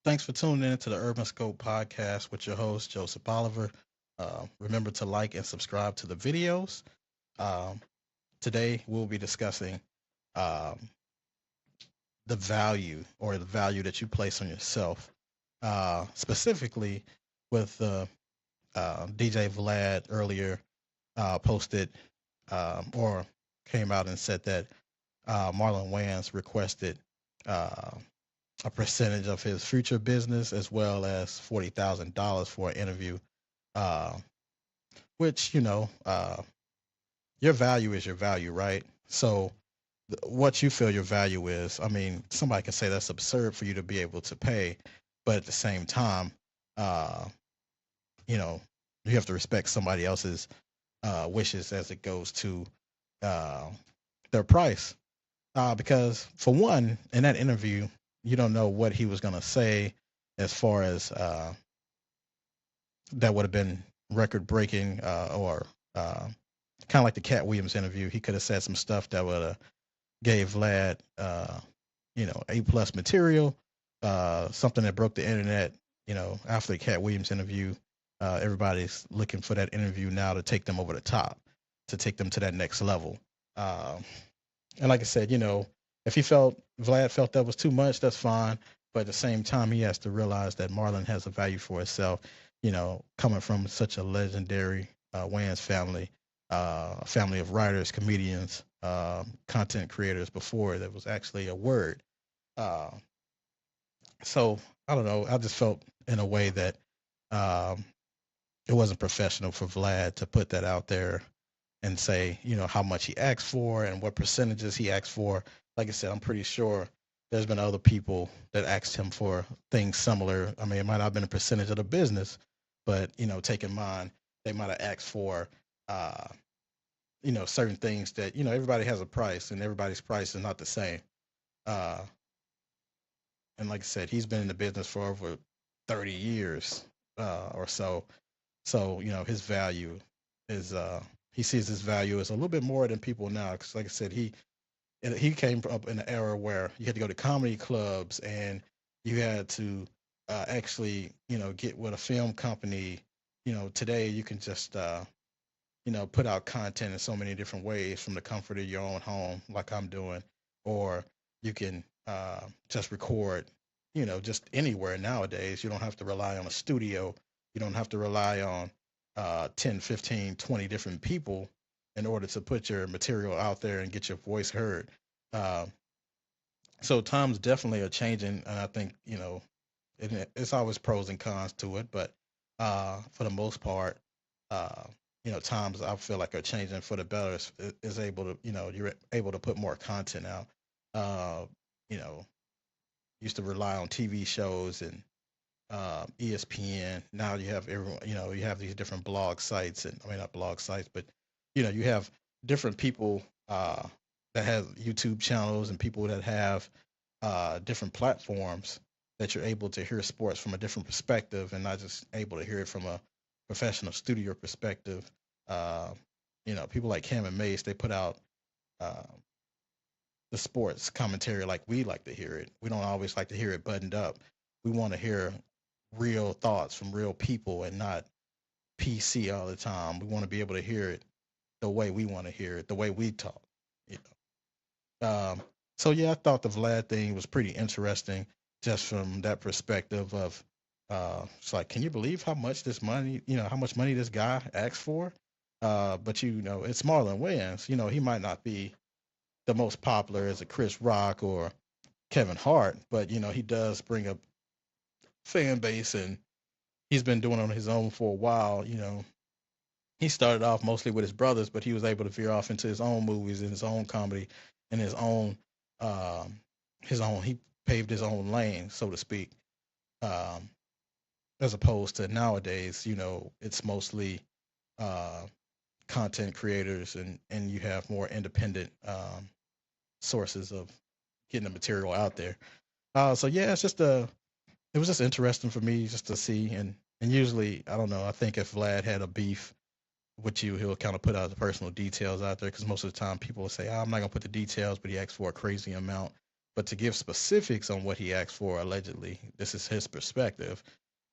Thanks for tuning in to the Urban Scope podcast with your host, Joseph Oliver. Remember to like and subscribe to the videos. Um, Today, we'll be discussing um, the value that you place on yourself, specifically with DJ Vlad earlier posted or came out and said that Marlon Wayans requested uh, a percentage of his future business as well as $40,000 for an interview. Uh, which your value is your value, right? So what you feel your value is, I mean, somebody can say that's absurd for you to be able to pay, but at the same time, uh, you know, you have to respect somebody else's wishes as it goes to uh, their price. Because for one, in that interview, you don't know what he was gonna say as far as that would have been record breaking or kind of like the Cat Williams interview. He could have said some stuff that would have gave Vlad A plus material, something that broke the internet. After the Cat Williams interview, everybody's looking for that interview now to take them over the top, to take them to that next level. Uh, and like I said, if Vlad felt that was too much, that's fine. But at the same time, he has to realize that Marlon has a value for itself. Coming from such a legendary Wayans family, a family of writers, comedians, content creators before that was actually a word. Uh, so I don't know. I just felt in a way that um, it wasn't professional for Vlad to put that out there and say, how much he asked for and what percentages he asked for. Like I said, I'm pretty sure there's been other people that asked him for things similar. I mean, it might not have been a percentage of the business, but take in mind they might have asked for, uh, certain things that everybody has a price and everybody's price is not the same. Uh, and like I said, he's been in the business for over 30 years or so. So his value is he sees his value as a little bit more than people now. Because like I said, he came up in an era where you had to go to comedy clubs and you had to actually get with a film company. Today you can just put out content in so many different ways from the comfort of your own home, like I'm doing, or you can just record, just anywhere nowadays. You don't have to rely on a studio. You don't have to rely on 10, 15, 20 different people in order to put your material out there and get your voice heard. Uh, so times definitely are changing, and I think it's always pros and cons to it, but for the most part, uh, times I feel like are changing for the better. Is able to you're able to put more content out. Uh, you know, used to rely on TV shows and ESPN. Now you have everyone. You have these different blog sites, and I mean not blog sites, but you have different people that have YouTube channels and people that have different platforms that you're able to hear sports from a different perspective and not just able to hear it from a professional studio perspective. Uh, people like Cam and Mace, they put out uh, the sports commentary like we like to hear it. We don't always like to hear it buttoned up. We want to hear real thoughts from real people and not PC all the time. We want to be able to hear it the way we want to hear it, the way we talk. You so yeah, I thought the Vlad thing was pretty interesting, just from that perspective of, it's like, can you believe how much this money, how much money this guy asked for? But it's Marlon Wayans. He might not be the most popular as a Chris Rock or Kevin Hart, but he does bring a fan base, and he's been doing it on his own for a while. He started off mostly with his brothers, but he was able to veer off into his own movies and his own comedy and um, he paved his own lane, so to speak. Um, as opposed to nowadays, it's mostly uh, content creators and you have more independent sources of getting the material out there. So yeah, it was just interesting for me just to see and usually I don't know. I think if Vlad had a beef with you, he'll kind of put out the personal details out there because most of the time people will say, oh, I'm not gonna put the details, but he asked for a crazy amount. But to give specifics on what he asked for, allegedly, this is his perspective.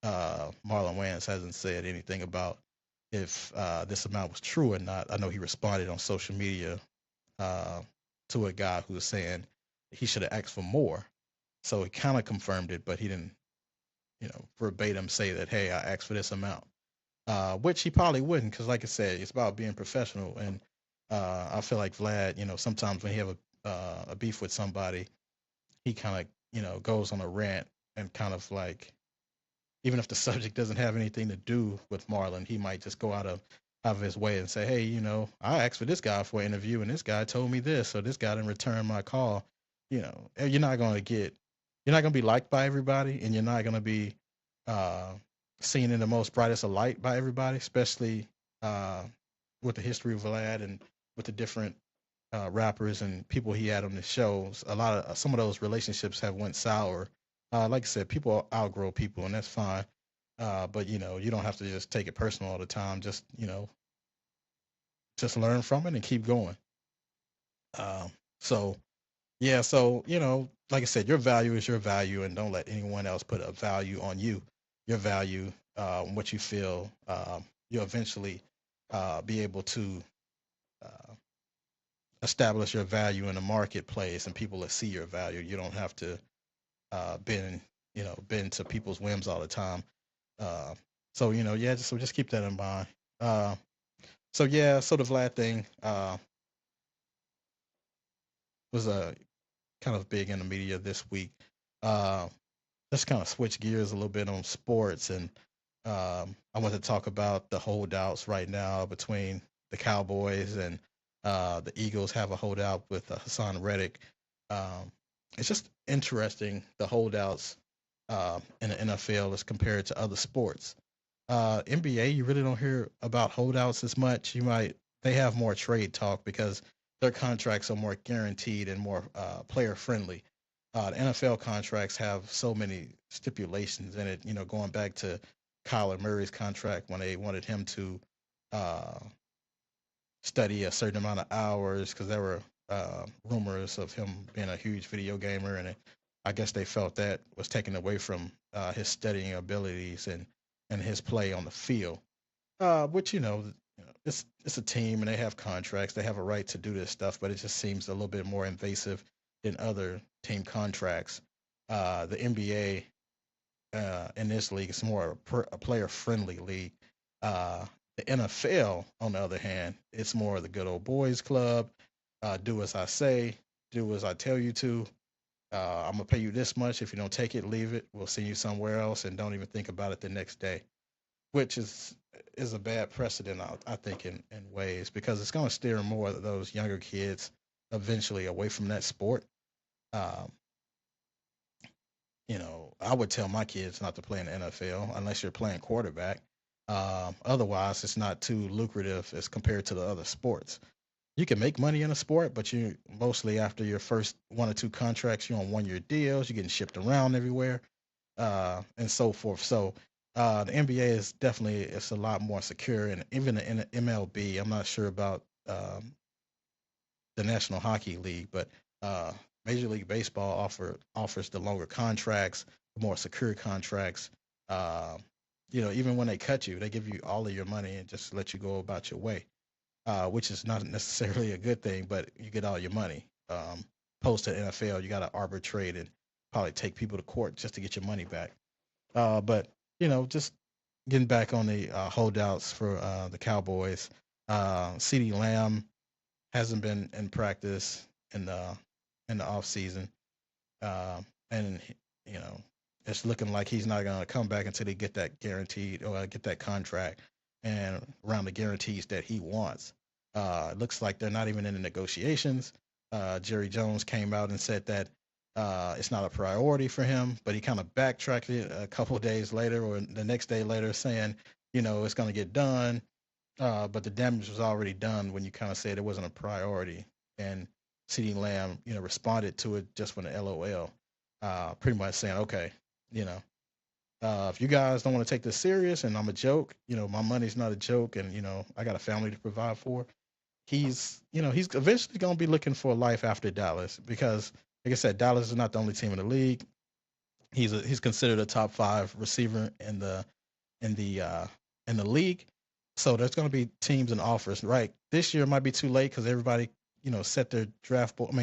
Marlon Wayans hasn't said anything about if this amount was true or not. I know he responded on social media uh, to a guy who was saying he should have asked for more. So he kind of confirmed it, but he didn't, verbatim say that, hey, I asked for this amount, which he probably wouldn't, because, like I said, it's about being professional. And I feel like Vlad, sometimes when he have a beef with somebody, he kind of, goes on a rant and kind of like, even if the subject doesn't have anything to do with Marlon, he might just go out of his way and say, "Hey, I asked for this guy for an interview, and this guy told me this, so this guy didn't return my call." And you're not going to be liked by everybody, and you're not going to be uh, seen in the most brightest of light by everybody, especially uh, with the history of Vlad and with the different rappers and people he had on the shows. A lot of some of those relationships have went sour. Like I said, people outgrow people, and that's fine. But you don't have to just take it personal all the time. Just learn from it and keep going. So yeah, so like I said, your value is your value, and don't let anyone else put a value on you. Your value, what you feel, you'll eventually be able to uh, establish your value in the marketplace, and people will see your value. You don't have to bend, bend to people's whims all the time. Uh, so yeah, just keep that in mind. Uh, so yeah, so the Vlad thing was kind of big in the media this week. Uh, let's kind of switch gears a little bit on sports, and I want to talk about the holdouts right now between the Cowboys and the Eagles. Have a holdout with Hassan Reddick. Um, it's just interesting, the holdouts in the NFL as compared to other sports. NBA, you really don't hear about holdouts as much. They have more trade talk because their contracts are more guaranteed and more player friendly. The NFL contracts have so many stipulations in it. Going back to Kyler Murray's contract when they wanted him to uh, study a certain amount of hours because there were rumors of him being a huge video gamer, and I guess they felt that was taken away from his studying abilities and his play on the field. Which it's a team and they have contracts, they have a right to do this stuff, but it just seems a little bit more invasive than other team contracts. The NBA in this league is more a player friendly league. The NFL, on the other hand, it's more of the good old boys club. Do as I say, do as I tell you to. I'm gonna pay you this much. If you don't take it, leave it. We'll send you somewhere else, and don't even think about it the next day. Which is a bad precedent, I think, in ways, because it's going to steer more of those younger kids eventually away from that sport. Um, I would tell my kids not to play in the NFL unless you're playing quarterback. Otherwise, it's not too lucrative as compared to the other sports. You can make money in a sport, but you mostly after your first one or two contracts, you're on 1 year deals. You're getting shipped around everywhere, and so forth. So the NBA is definitely it's a lot more secure, and even the MLB. I'm not sure about the National Hockey League, but uh, Major League Baseball offers the longer contracts, the more secure contracts. Uh, even when they cut you, they give you all of your money and just let you go about your way, which is not necessarily a good thing, but you get all your money. Post to NFL, you got to arbitrate and probably take people to court just to get your money back. But just getting back on the holdouts for the Cowboys. CeeDee Lamb hasn't been in practice in the off season, and you know it's looking like he's not going to come back until they get that guaranteed or get that contract and around the guarantees that he wants. It looks like they're not even in the negotiations. Jerry Jones came out and said that it's not a priority for him, but he kind of backtracked it a couple of days later or the next day later, saying, it's going to get done. But the damage was already done when you kind of said it wasn't a priority. And CeeDee Lamb, responded to it just with an LOL, pretty much saying, okay, you know, if you guys don't want to take this serious and I'm a joke, my money's not a joke, and I got a family to provide for. He's eventually going to be looking for a life after Dallas because like I said, Dallas is not the only team in the league. He's considered a top five receiver in the uh, in the league. So there's going to be teams and offers. Right, this year might be too late because everybody set their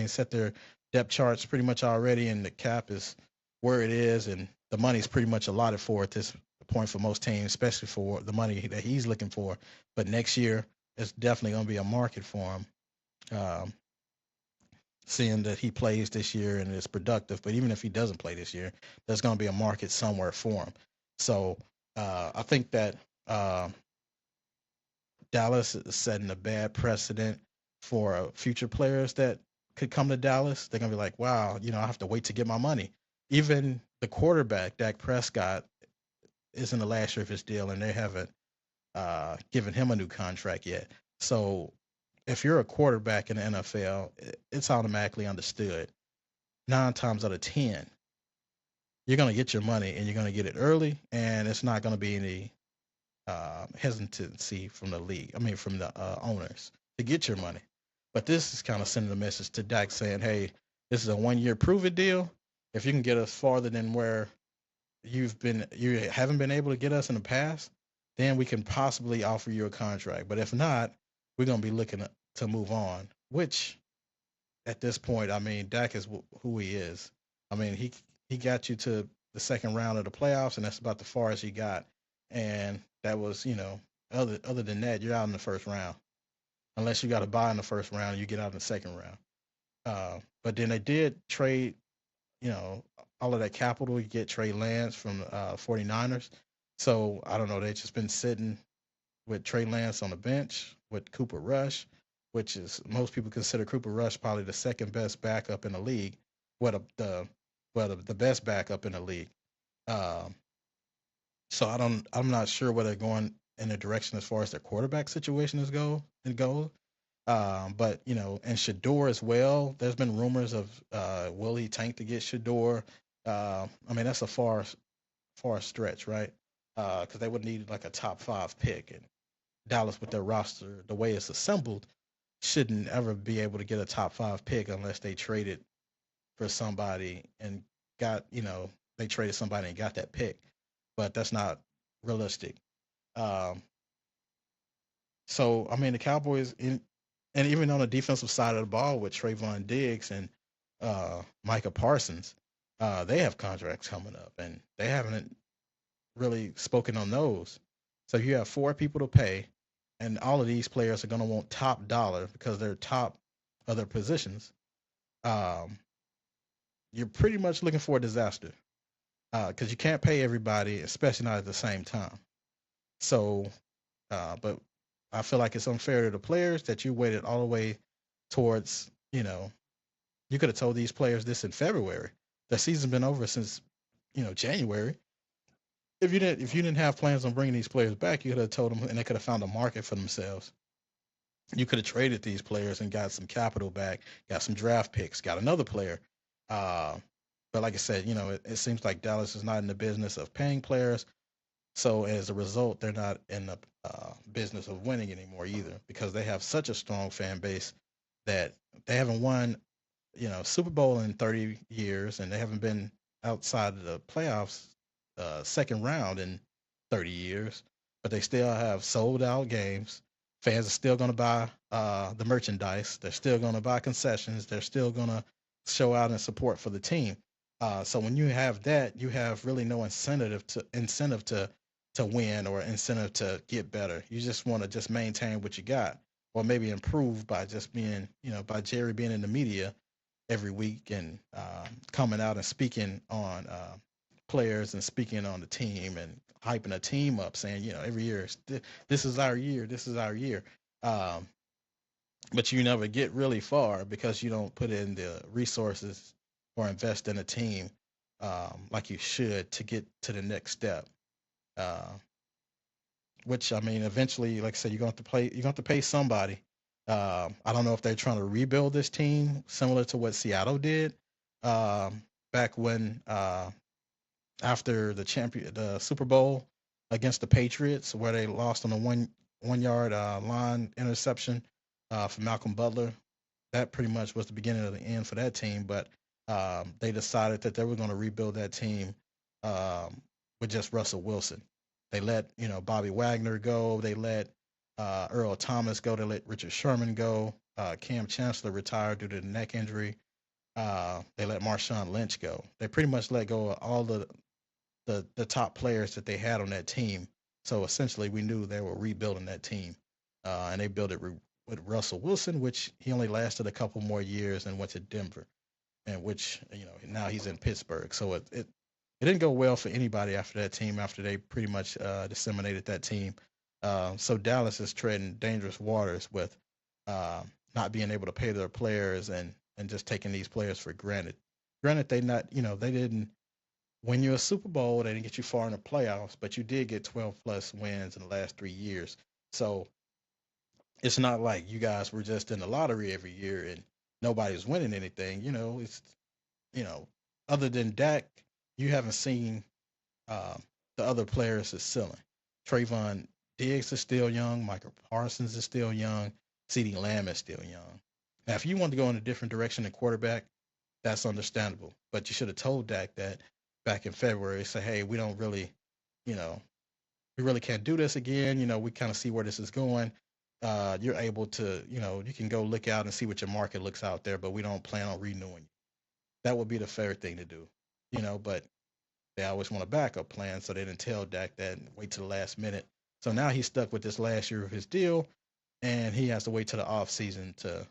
set their depth charts pretty much already, and the cap is where it is, and the money's pretty much allotted for at this point for most teams, especially for the money that he's looking for. But next year, it's definitely going to be a market for him. Um, Seeing that he plays this year and is productive. But even if he doesn't play this year, there's going to be a market somewhere for him. So I think that uh, Dallas is setting a bad precedent for future players that could come to Dallas. They're going to be like, wow, I have to wait to get my money. Even the quarterback, Dak Prescott, is in the last year of his deal, and they haven't given him a new contract yet. So if you're a quarterback in the NFL, it's automatically understood 9 times out of 10, you're going to get your money and you're going to get it early, and it's not going to be any hesitancy from the league. I mean, from the owners to get your money. But this is kind of sending a message to Dak saying, hey, this is a 1 year prove it deal. If you can get us farther than where you haven't been able to get us in the past, then we can possibly offer you a contract. But if not, we're going to be looking to move on, which at this point, I mean, Dak is who he is. I mean, he got you to the second round of the playoffs, and that's about the far as he got. And that was, other than that, you're out in the first round, unless you got to buy in the first round, and you get out in the second round. But then they did trade, you know, all of that capital. You get Trey Lance from 49ers. So I don't know. They've just been sitting with Trey Lance on the bench with Cooper Rush, which is most people consider Cooper Rush probably the second best backup in the league. What the best backup in the league. Um, so I'm not sure where they're going in the direction as far as their quarterback situation is goes. But and Shador as well. There's been rumors of will he tank to get Shador? I mean that's a far stretch, right? Because they would need like a top five pick, and Dallas with their roster, the way it's assembled, shouldn't ever be able to get a top five pick unless they traded for somebody and got they traded somebody and got that pick, but that's not realistic. Um, so I mean the Cowboys and even on the defensive side of the ball with Trayvon Diggs and Micah Parsons, they have contracts coming up and they haven't really spoken on those. So you have four people to pay, and all of these players are going to want top dollar because they're top of their positions. Um, you're pretty much looking for a disaster because you can't pay everybody, especially not at the same time. So, but I feel like it's unfair to the players that you waited all the way towards, you could have told these players this in February. The season's been over since, January. If you didn't have plans on bringing these players back, you could have told them, and they could have found a market for themselves. You could have traded these players and got some capital back, got some draft picks, got another player. Uh, but like I said, it seems like Dallas is not in the business of paying players. So as a result, they're not in the business of winning anymore either because they have such a strong fan base that they haven't won, Super Bowl in 30 years, and they haven't been outside of the playoffs second round in 30 years, but they still have sold out games. Fans are still going to buy the merchandise. They're still going to buy concessions. They're still going to show out in support for the team. So when you have that, you have really no incentive to win or incentive to get better. You just want to just maintain what you got, or maybe improve by just being, by Jerry being in the media every week and coming out and speaking on players and speaking on the team and hyping a team up, saying, every year, this is our year, this is our year. Um, but you never get really far because you don't put in the resources or invest in a team like you should to get to the next step. Uh, which I mean, eventually, like I said, you're going to have to pay somebody. I don't know if they're trying to rebuild this team similar to what Seattle did back when after the Super Bowl against the Patriots, where they lost on a 1 yard line interception from Malcolm Butler. That pretty much was the beginning of the end for that team. But They decided that they were going to rebuild that team um, with just Russell Wilson. They let Bobby Wagner go. They let Earl Thomas go. They let Richard Sherman go. Cam Chancellor retired due to the neck injury. They let Marshawn Lynch go. They pretty much let go of all the top players that they had on that team. So essentially, we knew they were rebuilding that team, and they built it with Russell Wilson, which he only lasted a couple more years and went to Denver, and which now he's in Pittsburgh. So it didn't go well for anybody after that team. After they pretty much disseminated that team, so Dallas is treading dangerous waters with uh, not being able to pay their players and just taking these players for granted. Granted, they didn't win you a Super Bowl. They didn't get you far in the playoffs, but you did get 12 plus wins in the last 3 years. So it's not like you guys were just in the lottery every year and nobody's winning anything. It's you know, other than Dak, you haven't seen the other players is ceiling. Trayvon Diggs is still young. Michael Parsons is still young. CeeDee Lamb is still young. Now, if you want to go in a different direction than quarterback, that's understandable. But you should have told Dak that back in February. Say, hey, we don't really, you know, we really can't do this again. We kind of see where this is going. You're able to, you can go look out and see what your market looks out there, but we don't plan on renewing you. That would be the fair thing to do, but they always want a backup plan, so they didn't tell Dak that and wait to the last minute. So now he's stuck with this last year of his deal, and he has to wait to the off season to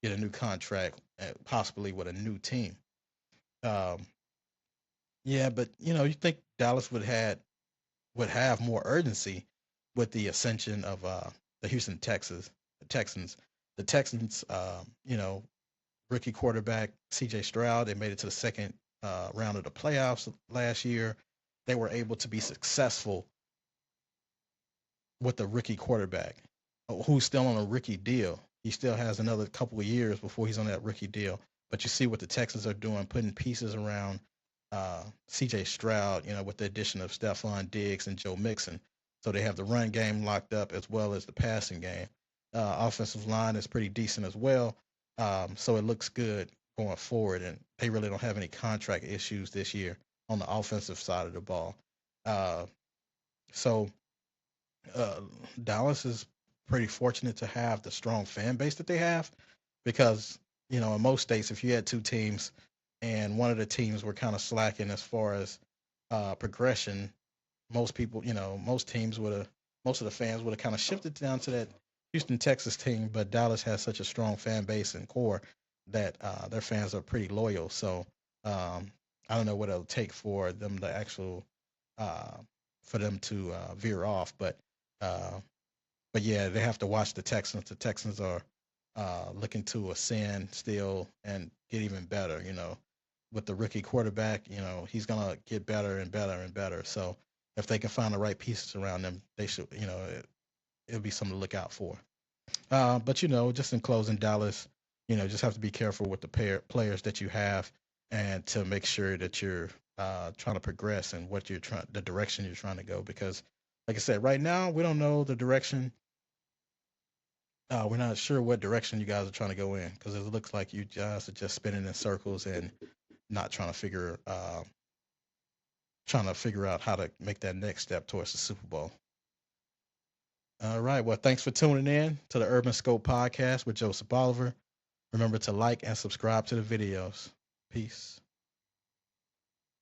get a new contract, possibly with a new team. Um, yeah, but you think Dallas would have more urgency with the ascension of the Texans. The Texans, rookie quarterback C.J. Stroud. They made it to the second round of the playoffs last year. They were able to be successful with the rookie quarterback, who's still on a rookie deal. He still has another couple of years before he's on that rookie deal. But you see what the Texans are doing, putting pieces around C.J. Stroud, with the addition of Stephon Diggs and Joe Mixon. So they have the run game locked up as well as the passing game. Offensive line is pretty decent as well. So it looks good going forward, and they really don't have any contract issues this year on the offensive side of the ball. Uh, so uh, Dallas is pretty fortunate to have the strong fan base that they have because, in most states, if you had two teams and one of the teams were kind of slacking as far as progression, most people, most teams would have, most of the fans would have kind of shifted down to that Houston, Texas team. But Dallas has such a strong fan base and core that their fans are pretty loyal. So I don't know what it'll take for them to uh, veer off, uh, but yeah, they have to watch the Texans. The Texans are looking to ascend still and get even better. With the rookie quarterback, he's gonna get better and better and better. So if they can find the right pieces around them, they should. It'll be something to look out for. But just in closing, Dallas, just have to be careful with the players that you have, and to make sure that you're trying to progress and what you're trying, the direction you're trying to go. Because, like I said, right now we don't know the direction. We're not sure what direction you guys are trying to go in because it looks like you guys are just spinning in circles and not trying to figure out how to make that next step towards the Super Bowl. All right. Well, thanks for tuning in to the Urban Scope podcast with Joseph Oliver. Remember to like and subscribe to the videos. Peace.